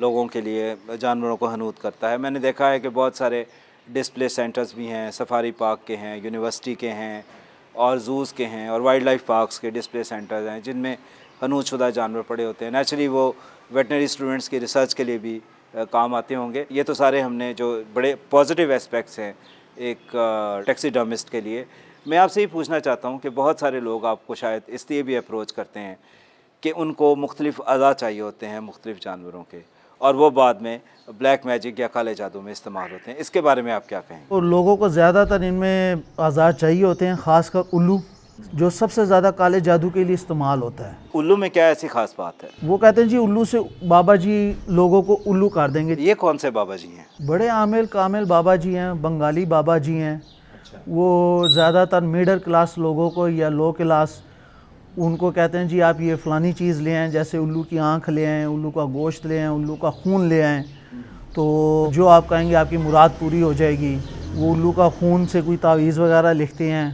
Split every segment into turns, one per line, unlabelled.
لوگوں کے لیے جانوروں کو حنوط کرتا ہے. میں نے دیکھا ہے کہ بہت سارے ڈسپلے سینٹرز بھی ہیں, سفاری پارک کے ہیں, یونیورسٹی کے ہیں اور زوز کے ہیں اور وائلڈ لائف پارکس کے ڈسپلے سینٹرز ہیں جن میں حنوط شدہ جانور پڑے ہوتے ہیں. نیچرلی وہ ویٹنری اسٹوڈنٹس کی ریسرچ کے لیے بھی کام آتے ہوں گے. یہ تو سارے ہم نے جو بڑے پازیٹیو اسپیکٹس ہیں ایک ٹیکسی ڈرمسٹ کے لیے. میں آپ سے یہ پوچھنا چاہتا ہوں کہ بہت سارے لوگ آپ کو شاید اس لیے بھی اپروچ کرتے ہیں کہ ان کو مختلف اعضاء چاہیے ہوتے ہیں مختلف جانوروں کے, اور وہ بعد میں بلیک میجک یا کالے جادو میں استعمال ہوتے ہیں. اس کے بارے میں آپ کیا کہیں؟
اور لوگوں کو زیادہ تر ان میں اعضاء چاہیے ہوتے ہیں, خاص کر الو جو سب سے زیادہ کالے جادو کے لیے استعمال ہوتا ہے.
الو میں کیا ایسی خاص بات ہے؟
وہ کہتے ہیں جی الو سے بابا جی لوگوں کو الو کر دیں گے.
یہ کون سے بابا جی ہیں؟
بڑے عامل کامل بابا جی ہیں, بنگالی بابا جی ہیں. وہ زیادہ تر میڈل کلاس لوگوں کو یا لو کلاس ان کو کہتے ہیں جی آپ یہ فلانی چیز لے آئیں, جیسے الو کی آنکھ لے آئیں, الو کا گوشت لے آئیں, الو کا خون لے آئیں, تو جو آپ کہیں گے آپ کی مراد پوری ہو جائے گی. وہ الو کا خون سے کوئی تعویذ وغیرہ لکھتے ہیں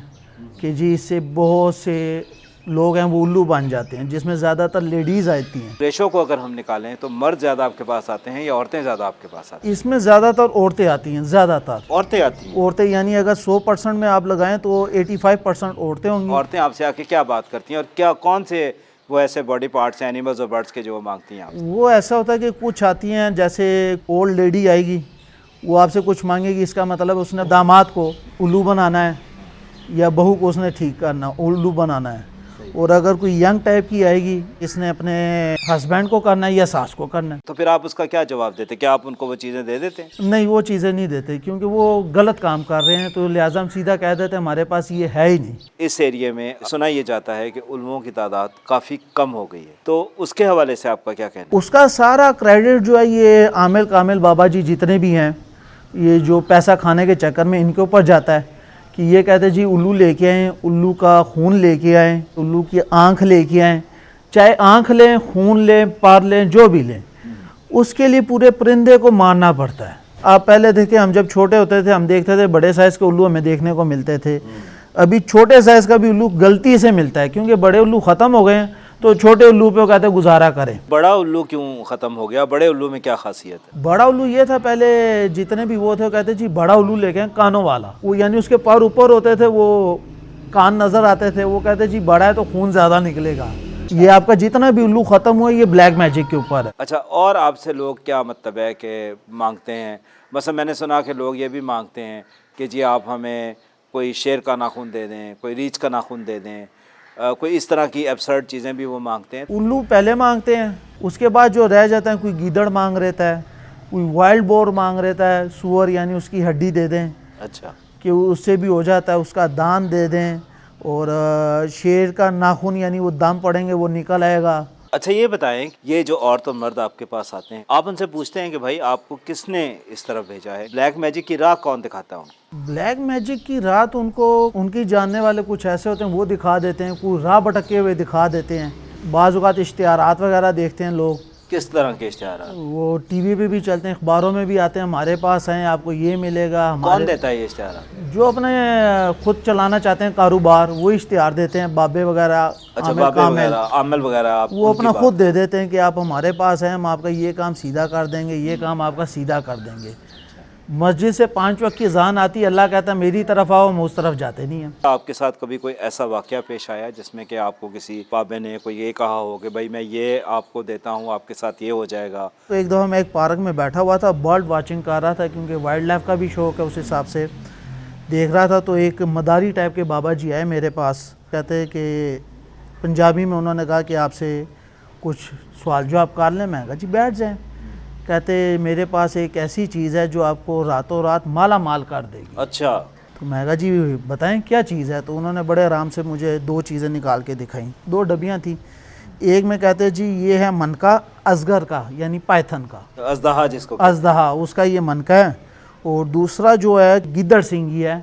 کہ جی اس سے بہت سے لوگ ہیں وہ الو بن جاتے ہیں, جس میں زیادہ تر لیڈیز آتی ہیں.
ریشو کو اگر ہم نکالیں تو مرد زیادہ آپ کے پاس آتے ہیں یا عورتیں زیادہ آپ کے پاس آتی ہیں؟
اس میں زیادہ تر عورتیں آتی ہیں, زیادہ تر
عورتیں آتی ہیں.
عورتیں, یعنی اگر 100% میں آپ لگائیں تو 85% عورتیں ہوں گی.
عورتیں آپ سے آ کے کیا بات کرتی ہیں اور کیا کون سے وہ ایسے باڈی پارٹس ہیں اینیملز اور برڈس کے جو وہ مانگتی ہیں آپ سے؟
وہ ایسا ہوتا ہے کہ کچھ آتی ہیں, جیسے اولڈ لیڈی آئے گی وہ آپ سے کچھ مانگے گی, اس کا مطلب اس نے داماد کو الو بنانا ہے یا بہو کو اس نے ٹھیک کرنا, الو بنانا ہے. اور اگر کوئی ینگ ٹائپ کی آئے گی اس نے اپنے ہسبینڈ کو کرنا ہے یا ساس کو کرنا ہے.
تو پھر آپ اس کا کیا جواب دیتے؟ کیا آپ ان کو وہ چیزیں دے دیتے ہیں؟
نہیں, وہ چیزیں نہیں دیتے کیونکہ وہ غلط کام کر رہے ہیں, تو لہٰذا ہم سیدھا کہہ دیتے ہیں ہمارے پاس یہ ہے ہی نہیں.
اس ایریے میں سنا یہ جاتا ہے کہ الوؤں کی تعداد کافی کم ہو گئی ہے, تو اس کے حوالے سے آپ کا کیا کہنا ہے؟
اس کا سارا کریڈٹ جو ہے یہ عامل کامل بابا جی جتنے بھی ہیں, یہ جو پیسہ کھانے کے چکر میں ان کے اوپر جاتا ہے کہ یہ کہتے ہیں جی الو لے کے آئیں, الو کا خون لے کے آئیں, الو کی آنکھ لے کے آئیں. چاہے آنکھ لیں, خون لیں, پار لیں, جو بھی لیں, اس کے لیے پورے پرندے کو مارنا پڑتا ہے. آپ پہلے دیکھیں, ہم جب چھوٹے ہوتے تھے ہم دیکھتے تھے بڑے سائز کے الو ہمیں دیکھنے کو ملتے تھے. ابھی چھوٹے سائز کا بھی الو غلطی سے ملتا ہے کیونکہ بڑے الو ختم ہو گئے ہیں, تو چھوٹے الو پہ وہ کہتے ہیں گزارا کریں.
بڑا الو کیوں ختم ہو گیا؟ بڑے الو میں کیا خاصیت ہے؟
بڑا الو یہ تھا, پہلے جتنے بھی وہ تھے وہ کہتے جی بڑا الو لے کے آئیں, کانوں والا, وہ یعنی اس کے پر اوپر ہوتے تھے, وہ کان نظر آتے تھے, وہ کہتے جی بڑا ہے تو خون زیادہ نکلے گا. یہ آپ کا جتنا بھی الو ختم ہوا یہ بلیک میجک کے اوپر ہے.
اچھا, اور آپ سے لوگ کیا مطلب ہے کہ مانگتے ہیں؟ مثلا میں نے سنا کہ لوگ یہ بھی مانگتے ہیں کہ جی آپ ہمیں کوئی شیر کا ناخن دے دیں, کوئی ریچھ کا ناخن دے دیں, کوئی اس طرح کی ایبسرڈ چیزیں بھی وہ مانگتے ہیں.
الو پہلے مانگتے ہیں, اس کے بعد جو رہ جاتا ہے کوئی گیدڑ مانگ رہتا ہے, کوئی وائلڈ بور مانگ رہتا ہے, سور یعنی اس کی ہڈی دے دیں.
اچھا,
کہ اس سے بھی ہو جاتا ہے, اس کا دان دے دیں. اور شیر کا ناخن یعنی وہ دم پڑیں گے وہ نکل آئے گا.
اچھا یہ بتائیں, یہ جو عورت اور مرد آپ کے پاس آتے ہیں آپ ان سے پوچھتے ہیں کہ بھائی آپ کو کس نے اس طرف بھیجا ہے؟ بلیک میجک کی راہ کون دکھاتا ہے ان کو؟
بلیک میجک کی رات ان کو ان کی جاننے والے کچھ ایسے ہوتے ہیں وہ دکھا دیتے ہیں, کوئی راہ بھٹکے ہوئے دکھا دیتے ہیں. بعض اوقات اشتہارات وغیرہ دیکھتے ہیں لوگ.
کس طرح کے اشتہارات؟
وہ ٹی وی پہ بھی چلتے ہیں, اخباروں میں بھی آتے ہیں, ہمارے پاس ہیں آپ کو یہ ملے گا.
کون دیتا ہے یہ اشتہارات؟
جو اپنے خود چلانا چاہتے ہیں کاروبار وہ اشتہار دیتے ہیں, بابے وغیرہ.
اچھا, بابے وغیرہ, عامل وغیرہ, آپ
وہ اپنا خود دے دیتے ہیں کہ آپ ہمارے پاس ہیں, ہم آپ کا یہ کام سیدھا کر دیں گے, یہ کام آپ کا سیدھا کر دیں گے. مسجد سے 5 وقت کی اذان آتی ہے, اللہ کہتا ہے میری طرف آؤ, ہم اس طرف جاتے نہیں ہیں.
آپ کے ساتھ کبھی کوئی ایسا واقعہ پیش آیا جس میں کہ آپ کو کسی بابے نے کوئی یہ کہا ہو کہ بھائی میں یہ آپ کو دیتا ہوں, آپ کے ساتھ یہ ہو جائے گا؟
تو ایک دفعہ میں ایک پارک میں بیٹھا ہوا تھا, برڈ واچنگ کر رہا تھا کیونکہ وائلڈ لائف کا بھی شوق ہے, اس حساب سے دیکھ رہا تھا. تو ایک مداری ٹائپ کے بابا جی آئے میرے پاس, کہتے ہیں کہ پنجابی میں انہوں نے کہا کہ آپ سے کچھ سوال جواب کر لیں. میں کہا جی بیٹھ جائیں. کہتے میرے پاس ایک ایسی چیز ہے جو آپ کو راتوں رات مالا مال کر دے گی.
اچھا,
تو میں کہا جی بتائیں کیا چیز ہے. تو انہوں نے بڑے آرام سے مجھے 2 چیزیں نکال کے دکھائیں, 2 ڈبیاں تھیں. ایک میں کہتے جی یہ ہے منکا ازگر کا, یعنی پائتھن کا,
ازدہا جس کو
ازدہا, اس کا یہ منکا ہے. اور دوسرا جو ہے گدڑ سنگھی ہے.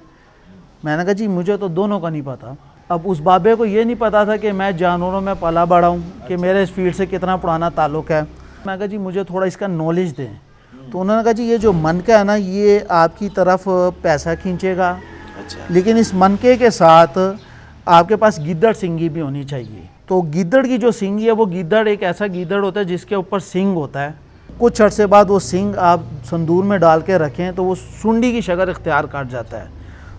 میں نے کہا جی مجھے تو دونوں کا نہیں پتا. اب اس بابے کو یہ نہیں پتا تھا کہ میں جانوروں میں پلا بڑا ہوں, کہ میرے اس فیلڈ سے کتنا پرانا تعلق ہے. میں کہا جی مجھے تھوڑا اس کا نالج دیں. تو انہوں نے کہا جی یہ جو منکا ہے نا یہ آپ کی طرف پیسہ کھینچے گا, لیکن اس منکے کے ساتھ آپ کے پاس گدڑ سنگھی بھی ہونی چاہیے. تو گدڑ کی جو سنگھی ہے وہ گدڑ ایک ایسا گدڑ ہوتا ہے جس کے اوپر سنگ ہوتا ہے, کچھ عرصے بعد وہ سینگ آپ سندور میں ڈال کے رکھیں تو وہ سنڈی کی شکل اختیار کر جاتا ہے.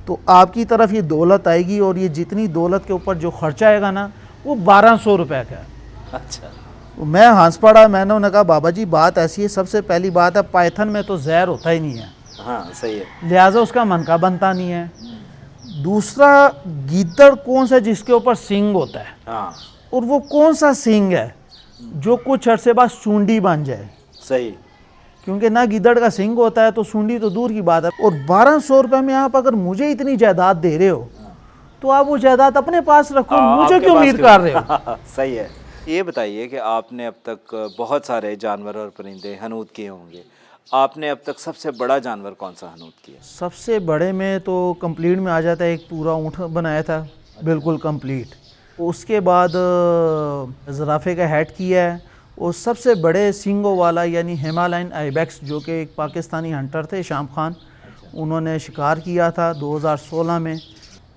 تو آپ کی طرف یہ دولت آئے گی اور یہ جتنی دولت کے اوپر جو خرچہ آئے گا نا وہ 1200 روپے کا ہے.
اچھا.
میں ہنس پڑا, میں نے انہیں کہا بابا جی بات ایسی ہے, سب سے پہلی بات ہے پائتھن میں تو زہر ہوتا ہی نہیں ہے,
ہاں صحیح ہے.
لہٰذا اس کا منکا بنتا نہیں ہے. دوسرا, گیدڑ کون سا جس کے اوپر سینگ ہوتا ہے,
ہاں
اور وہ کون سا سینگ ہے جو کچھ عرصے بعد سونڈی بن جائے,
صحیح.
کیونکہ نہ گیدڑ کا سینگ ہوتا ہے تو سونڈی تو دور کی بات ہے. اور 1200 روپے میں آپ اگر مجھے اتنی جائیداد دے رہے ہو تو آپ وہ جائیداد اپنے پاس رکھو, مجھے کیوں امید کر رہے ہو؟
صحیح ہے. یہ بتائیے کہ آپ نے اب تک بہت سارے جانور اور پرندے حنود کیے ہوں گے, آپ نے اب تک سب سے بڑا جانور کون سا حنود کیا؟
سب سے بڑے میں تو کمپلیٹ میں آ جاتا ہے, ایک پورا اونٹ بنایا تھا بالکل کمپلیٹ. اس کے بعد زرافے کا ہیڈ کیا ہے, اور سب سے بڑے سینگوں والا یعنی ہمالین آئیبیکس جو کہ ایک پاکستانی ہنٹر تھے شام خان, انہوں نے شکار کیا تھا 2016 میں.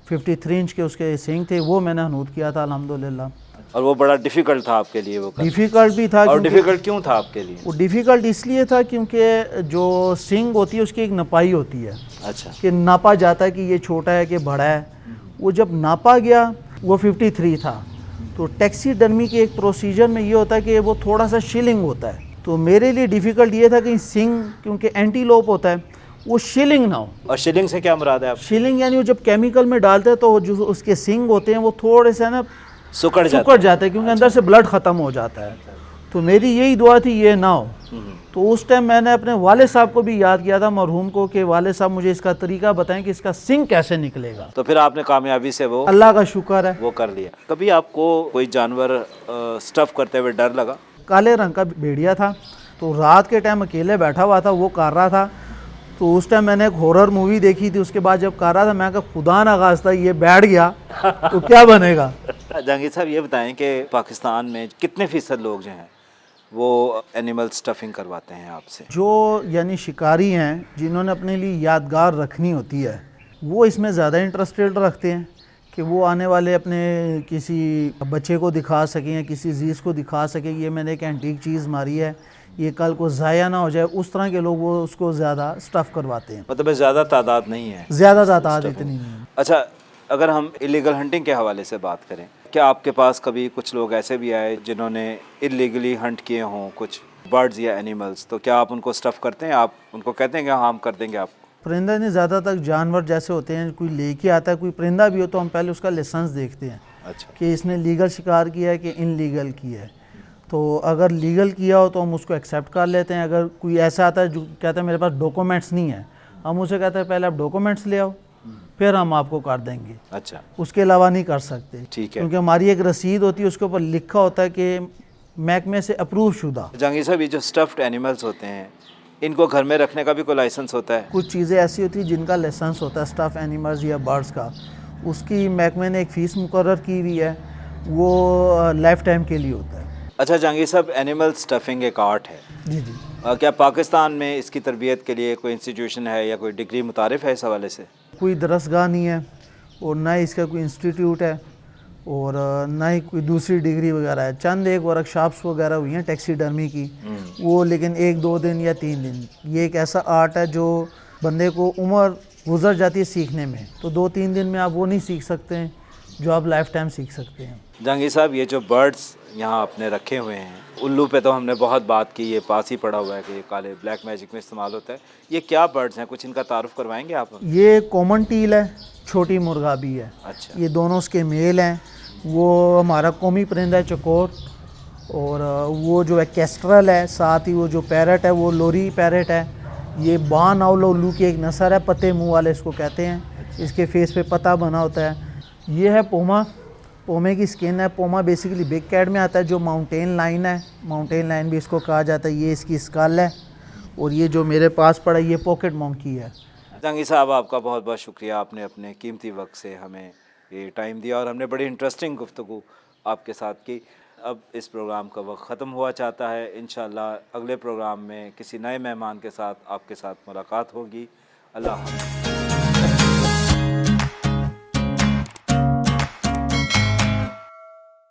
53 انچ کے اس کے سینگ تھے, وہ میں نے حنود کیا تھا الحمدللہ.
اور وہ بڑا ڈیفیکلٹ تھا آپ کے لیے وہ کرنا؟
ڈیفیکلٹ بھی تھا.
اور ڈیفیکلٹ کیوں تھا آپ کے لیے؟
وہ ڈیفیکلٹ اس لیے تھا کیونکہ جو سینگ ہوتی ہے اس کی ایک نپائی ہوتی ہے,
اچھا.
کہ ناپا جاتا ہے کہ یہ چھوٹا ہے کہ بڑا ہے. وہ جب ناپا گیا وہ 53 تھا. تو ٹیکسی ڈرمی کے ایک پروسیجر میں یہ ہوتا ہے کہ وہ تھوڑا سا شیلنگ ہوتا ہے. تو میرے لیے ڈیفیکلٹ یہ تھا کہ سینگ کیونکہ اینٹی لوپ ہوتا ہے وہ شیلنگ نہ ہو.
اور شیلنگ سے کیا مراد ہے آپ؟
شیلنگ یعنی وہ جب کیمیکل میں ڈالتے ہیں تو جو اس کے سینگ ہوتے ہیں وہ تھوڑے سے نا
سکڑ
جاتے ہیں کیونکہ اندر سے بلڈ ختم ہو جاتا ہے. تو میری یہی دعا تھی یہ نہ ہو. تو اس ٹائم میں نے اپنے والد صاحب کو بھی یاد کیا تھا مرحوم کو کہ والد صاحب مجھے اس کا طریقہ بتائیں کہ اس کا سینگ کیسے نکلے گا.
تو پھر آپ نے کامیابی سے وہ
اللہ کا شکر ہے
وہ کر لیا. کبھی آپ کو کوئی جانور سٹف کرتے ہوئے ڈر لگا؟
کالے رنگ کا بھیڑیا تھا, تو رات کے ٹائم اکیلے بیٹھا ہوا تھا, وہ کر رہا تھا. تو اس ٹائم میں نے ایک ہورر مووی دیکھی تھی, اس کے بعد جب کر رہا تھا میں کہا خدا نہ خواستہ یہ بیٹھ گیا تو کیا بنے گا.
جہانگیر صاحب یہ بتائیں کہ پاکستان میں کتنے فیصد لوگ جو ہیں وہ اینیمل سٹفنگ کرواتے ہیں آپ سے؟
جو یعنی شکاری ہیں جنہوں نے اپنے لیے یادگار رکھنی ہوتی ہے وہ اس میں زیادہ انٹرسٹڈ رکھتے ہیں کہ وہ آنے والے اپنے کسی بچے کو دکھا سکیں یا کسی عزیز کو دکھا سکیں یہ میں نے ایک اینٹیک چیز ماری ہے, یہ کل کو ضائع نہ ہو جائے. اس طرح کے لوگ وہ اس کو زیادہ سٹف کرواتے ہیں.
مطلب زیادہ تعداد نہیں ہے؟
زیادہ تعداد اتنی نہیں ہے.
اچھا, اگر ہم الیگل ہنٹنگ کے حوالے سے بات کریں, کیا آپ کے پاس کبھی کچھ لوگ ایسے بھی آئے جنہوں نے الیگلی ہنٹ کیے ہوں کچھ برڈز یا اینیملز, تو کیا آپ ان کو سٹف کرتے ہیں؟ آپ ان کو کہتے ہیں کہ ہاں ہم کر دیں گے آپ کو؟
پرندہ نہیں, زیادہ تر جانور جیسے ہوتے ہیں کوئی لے کے آتا ہے, کوئی پرندہ بھی ہو تو ہم پہلے اس کا لائسنس دیکھتے ہیں
اچھا.
کہ اس نے لیگل شکار کیا ہے کہ ان لیگل کیا ہے. تو اگر لیگل کیا ہو تو ہم اس کو ایکسیپٹ کر لیتے ہیں. اگر کوئی ایسا آتا ہے جو کہتا ہے میرے پاس ڈاکومنٹس نہیں ہیں, ہم اسے کہتے ہیں پہلے آپ ڈاکومنٹس لے آؤ پھر ہم آپ کو کر دیں گے.
اچھا,
اس کے علاوہ نہیں کر سکتے.
ٹھیک ہے.
کیونکہ ہماری ایک رسید ہوتی ہے اس کے اوپر لکھا ہوتا ہے کہ محکمے سے اپروو شدہ.
جہانگیر صاحب یہ جو سٹفڈ اینیملز ہوتے ہیں ان کو گھر میں رکھنے کا بھی کوئی لائسنس ہوتا ہے؟
کچھ چیزیں ایسی ہوتی ہیں جن کا لائسنس ہوتا ہے اسٹف اینیملز یا برڈز کا, اس کی محکمے نے ایک فیس مقرر کی ہوئی ہے, وہ لائف ٹائم کے لیے ہوتا ہے.
اچھا جہانگیر صاحب, اینیمل سٹفنگ ایک آرٹ ہے.
جی جی.
کیا پاکستان میں اس کی تربیت کے لیے کوئی انسٹیٹیوشن ہے یا کوئی ڈگری متعارف ہے اس حوالے سے؟
کوئی درسگاہ نہیں ہے اور نہ ہی اس کا کوئی انسٹیٹیوٹ ہے اور نہ ہی کوئی دوسری ڈگری وغیرہ ہے. چند ایک ورک شاپس وغیرہ ہوئی ہیں ٹیکسی ڈرمی کی, وہ لیکن 1-2 دن یا 3 دن. یہ ایک ایسا آرٹ ہے جو بندے کو عمر گزر جاتی ہے سیکھنے میں, تو 2-3 دن میں آپ وہ نہیں سیکھ سکتے ہیں جو آپ لائف ٹائم سیکھ سکتے ہیں.
جہانگیر صاحب یہ جو برڈز یہاں آپ نے رکھے ہوئے ہیں, الو پہ تو ہم نے بہت بات کی, یہ پاس ہی پڑا ہوا ہے کہ یہ کالے بلیک میجک میں استعمال ہوتا ہے. یہ کیا برڈز ہیں, کچھ ان کا تعارف کروائیں گے آپ؟
یہ کامن ٹیل ہے, چھوٹی مرغا بھی ہے.
اچھا,
یہ دونوں اس کے میل ہیں. وہ ہمارا قومی پرندہ ہے چکور, اور وہ جو ہے کیسٹرل ہے, ساتھ ہی وہ جو پیرٹ ہے وہ لوری پیرٹ ہے. یہ بان اول الو کی ایک نسل ہے, پتے منہ والے اس کو کہتے ہیں. اس کے فیس پہ پتہ بنا ہوتا ہے. یہ ہے پوما, پومے کی سکن ہے. پوما بیسیکلی بگ کیٹ میں آتا ہے جو ماؤنٹین لائن ہے, ماؤنٹین لائن بھی اس کو کہا جاتا ہے. یہ اس کی اسکل ہے, اور یہ جو میرے پاس پڑا یہ پاکٹ مونکی ہے.
جہانگیر صاحب آپ کا بہت بہت شکریہ, آپ نے اپنے قیمتی وقت سے ہمیں یہ ٹائم دیا اور ہم نے بڑی انٹرسٹنگ گفتگو آپ کے ساتھ کی. اب اس پروگرام کا وقت ختم ہوا چاہتا ہے. انشاءاللہ اگلے پروگرام میں کسی نئے مہمان کے ساتھ آپ کے ساتھ ملاقات ہوگی. اللہ حافظ.